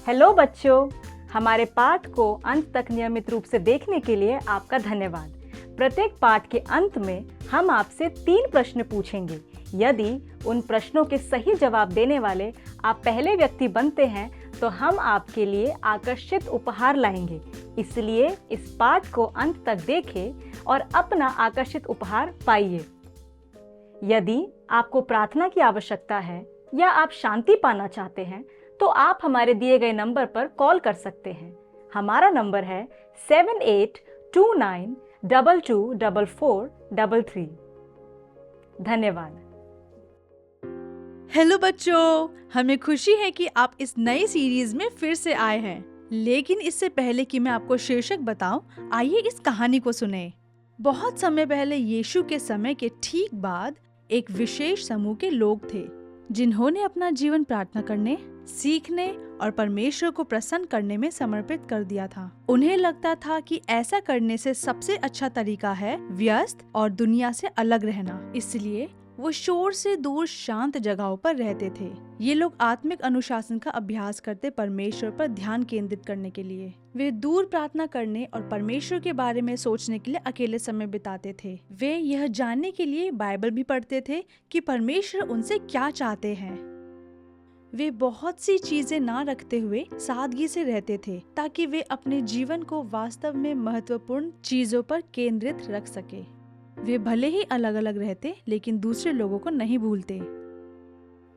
Hello बच्चों, हमारे पाठ को अंत तक नियमित रूप से देखने के लिए आपका धन्यवाद। प्रत्येक पाठ के अंत में हम आपसे 3 प्रश्न पूछेंगे। यदि उन प्रश्नों के सही जवाब देने वाले आप पहले व्यक्ति बनते हैं तो हम आपके लिए आकर्षित उपहार लाएंगे। इसलिए इस पाठ को अंत तक देखें और अपना आकर्षित उपहार पाइए। यदि आपको प्रार्थना की आवश्यकता है या आप शांति पाना चाहते हैं तो आप हमारे दिए गए नंबर पर कॉल कर सकते हैं। हमारा नंबर है 7829224433। धन्यवाद। हेलो बच्चों, हमें खुशी है कि आप इस नई सीरीज में फिर से आए हैं। लेकिन इससे पहले कि मैं आपको शीर्षक बताऊं, आइए इस कहानी को सुने। बहुत समय पहले यीशु के समय के ठीक बाद एक विशेष समूह के लोग थे जिन्होंने अपना जीवन प्रार्थना करने, सीखने और परमेश्वर को प्रसन्न करने में समर्पित कर दिया था। उन्हें लगता था कि ऐसा करने से सबसे अच्छा तरीका है व्यस्त और दुनिया से अलग रहना। इसलिए वो शोर से दूर शांत जगहों पर रहते थे। ये लोग आत्मिक अनुशासन का अभ्यास करते परमेश्वर पर ध्यान केंद्रित करने के लिए। वे दूर प्रार्थना करने और परमेश्वर के बारे में सोचने के लिए अकेले समय बिताते थे। वे यह जानने के लिए बाइबल भी पढ़ते थे कि परमेश्वर उनसे क्या चाहते हैं। वे बहुत सी चीजें ना रखते हुए सादगी से रहते थे ताकि वे अपने जीवन को वास्तव में महत्वपूर्ण चीजों पर केंद्रित रख सके। वे भले ही अलग अलग रहते लेकिन दूसरे लोगों को नहीं भूलते।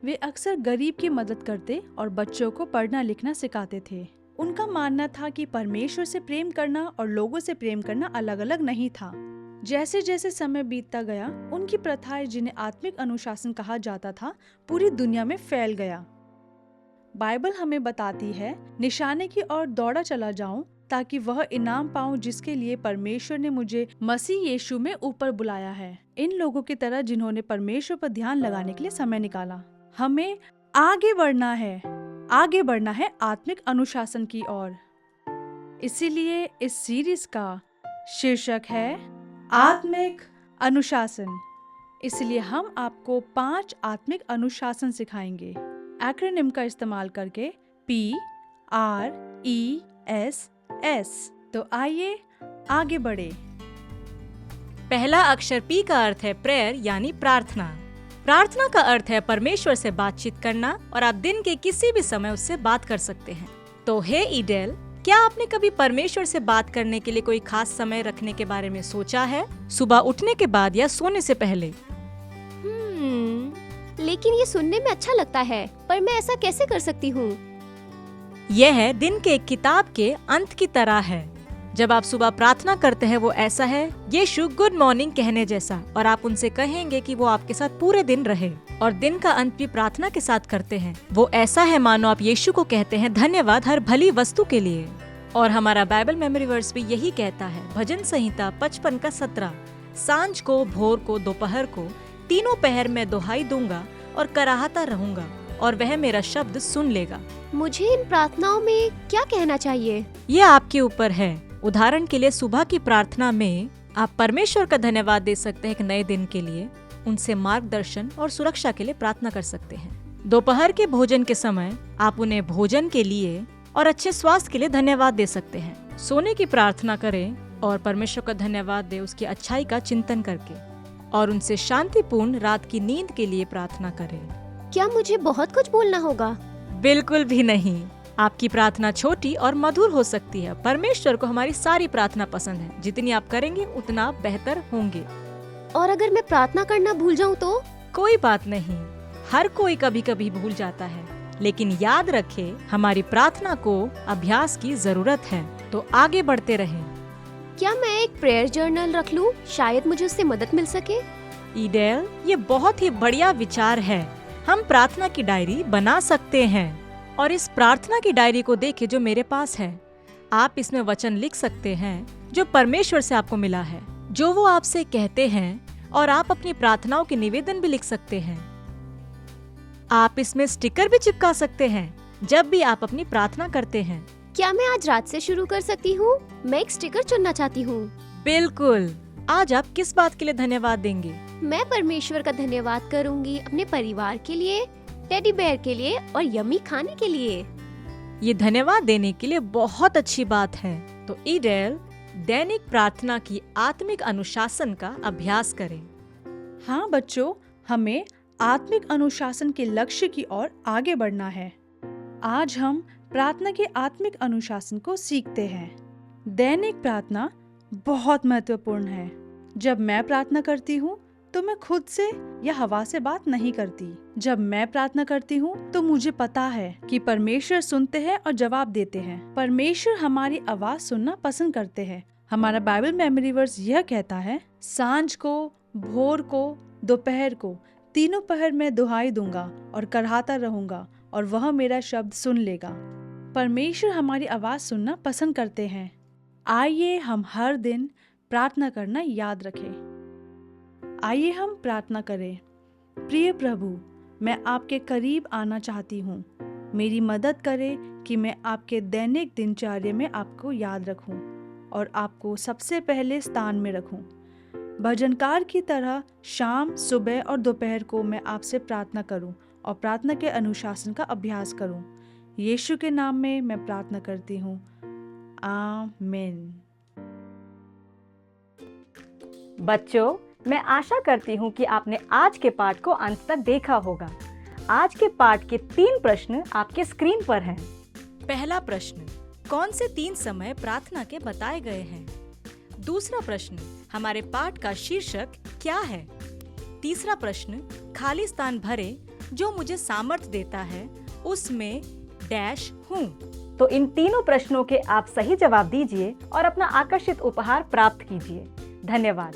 वे अक्सर गरीब की मदद करते और बच्चों को पढ़ना लिखना सिखाते थे। उनका मानना था कि परमेश्वर से प्रेम करना और लोगों से प्रेम करना अलग अलग नहीं था। जैसे जैसे समय बीतता गया, उनकी प्रथाएं, जिन्हें आत्मिक अनुशासन कहा जाता था, पूरी दुनिया में फैल गया। बाइबल हमें बताती है, निशाने की ओर दौड़ा चला जाऊं ताकि वह इनाम पाऊं जिसके लिए परमेश्वर ने मुझे मसीह यीशु में ऊपर बुलाया है। इन लोगों की तरह जिन्होंने परमेश्वर पर ध्यान लगाने के लिए समय निकाला। हमें आगे बढ़ना है आत्मिक अनुशासन की ओर। इसीलिए इस सीरीज का शीर्षक है आत्मिक अनुशासन। इसलिए हम आपको 5 आत्मिक अनुशासन सिखाएंगे एक्रोनिम का इस्तेमाल करके, PRESS। तो आइए आगे बढ़े। पहला अक्षर P का अर्थ है प्रेयर यानी प्रार्थना। प्रार्थना का अर्थ है परमेश्वर से बातचीत करना और आप दिन के किसी भी समय उससे बात कर सकते हैं। तो हे ईडेल, क्या आपने कभी परमेश्वर से बात करने के लिए कोई खास समय रखने के बारे में सोचा है? सुबह उठने के बाद या सोने से पहले? लेकिन ये सुनने में अच्छा लगता है, पर मैं ऐसा कैसे कर सकती हूँ? यह दिन के एक किताब के अंत की तरह है। जब आप सुबह प्रार्थना करते हैं वो ऐसा है यीशु गुड मॉर्निंग कहने जैसा, और आप उनसे कहेंगे कि वो आपके साथ पूरे दिन रहे। और दिन का अंत भी प्रार्थना के साथ करते हैं। वो ऐसा है मानो आप यीशु को कहते हैं धन्यवाद हर भली वस्तु के लिए। और हमारा बाइबल मेमोरी वर्स भी यही कहता है, भजन संहिता 55 का 17, सांझ को, भोर को, दोपहर को, तीनों पहर में दुहाई दूंगा और कराहता रहूंगा और वह मेरा शब्द सुन लेगा। मुझे इन प्रार्थनाओं में क्या कहना चाहिए? ये आपके ऊपर है। उदाहरण के लिए सुबह की प्रार्थना में आप परमेश्वर का धन्यवाद दे सकते हैं एक नए दिन के लिए, उनसे मार्गदर्शन और सुरक्षा के लिए प्रार्थना कर सकते हैं। दोपहर के भोजन के समय आप उन्हें भोजन के लिए और अच्छे स्वास्थ्य के लिए धन्यवाद दे सकते हैं। सोने की प्रार्थना करें और परमेश्वर का धन्यवाद दे उसकी अच्छाई का चिंतन करके, और उनसे शांतिपूर्ण रात की नींद के लिए प्रार्थना करें। क्या मुझे बहुत कुछ बोलना होगा? बिल्कुल भी नहीं। आपकी प्रार्थना छोटी और मधुर हो सकती है। परमेश्वर को हमारी सारी प्रार्थना पसंद है। जितनी आप करेंगे उतना आप बेहतर होंगे। और अगर मैं प्रार्थना करना भूल जाऊं तो? कोई बात नहीं, हर कोई कभी कभी भूल जाता है, लेकिन याद रखें हमारी प्रार्थना को अभ्यास की जरूरत है। तो आगे बढ़ते रहें। क्या मैं एक प्रेयर जर्नल रख लूं? शायद मुझे उससे मदद मिल सके। ईडेल, ये बहुत ही बढ़िया विचार है। हम प्रार्थना की डायरी बना सकते हैं, और इस प्रार्थना की डायरी को देखें जो मेरे पास है। आप इसमें वचन लिख सकते हैं जो परमेश्वर से आपको मिला है, जो वो आपसे कहते हैं, और आप अपनी प्रार्थनाओं के निवेदन भी लिख सकते हैं। आप इसमें स्टिकर भी चिपका सकते हैं जब भी आप अपनी प्रार्थना करते हैं। क्या मैं आज रात से शुरू कर सकती हूँ? मैं एक स्टिकर चुनना चाहती हूँ। बिल्कुल। आज आप किस बात के लिए धन्यवाद देंगे? मैं परमेश्वर का धन्यवाद करूँगी अपने परिवार के लिए, टेडी बेयर के लिए और यम्मी खाने के लिए। ये धन्यवाद देने के लिए बहुत अच्छी बात है। तो ईडेल दैनिक प्रार्थना की आत्मिक अनुशासन का अभ्यास करें। हाँ बच्चों, हमें आत्मिक अनुशासन के लक्ष्य की ओर आगे बढ़ना है। आज हम प्रार्थना के आत्मिक अनुशासन को सीखते हैं। दैनिक प्रार्थना बहुत महत्वपूर्ण है। जब मैं प्रार्थना करती हूँ तो मैं खुद से या हवा से बात नहीं करती। जब मैं प्रार्थना करती हूँ तो मुझे पता है कि परमेश्वर सुनते हैं और जवाब देते हैं। परमेश्वर हमारी आवाज सुनना पसंद करते हैं। हमारा बाइबल मेमोरी वर्स यह कहता है, सांझ को, भोर को, दोपहर को, तीनों पहर मैं दुहाई दूंगा और कराहता रहूंगा और वह मेरा शब्द सुन लेगा। परमेश्वर हमारी आवाज सुनना पसंद करते हैं। आइए हम हर दिन प्रार्थना करना याद रखें। आइए हम प्रार्थना करें। प्रिय प्रभु, मैं आपके करीब आना चाहती हूँ। मेरी मदद करें कि मैं आपके दैनिक दिनचर्या में आपको याद रखूँ और आपको सबसे पहले स्थान में रखूँ। भजनकार की तरह शाम, सुबह और दोपहर को मैं आपसे प्रार्थना करूँ और प्रार्थना के अनुशासन का अभ्यास करूँ। यीशु के नाम में मैं प्रार्थना करती हूँ। आमीन। बच्चों, मैं आशा करती हूँ कि आपने आज के पाठ को अंत तक देखा होगा। आज के पाठ के 3 प्रश्न आपके स्क्रीन पर हैं। पहला प्रश्न, कौन से 3 समय प्रार्थना के बताए गए हैं? दूसरा प्रश्न, हमारे पाठ का शीर्षक क्या है? तीसरा प्रश्न, खाली स्थान भरे जो मुझे सामर्थ्य देता है, उसमें डैश हूँ। तो इन तीनों प्रश्नों के आप सही जवाब दीजिए और अपना आकर्षित उपहार प्राप्त कीजिए। धन्यवाद।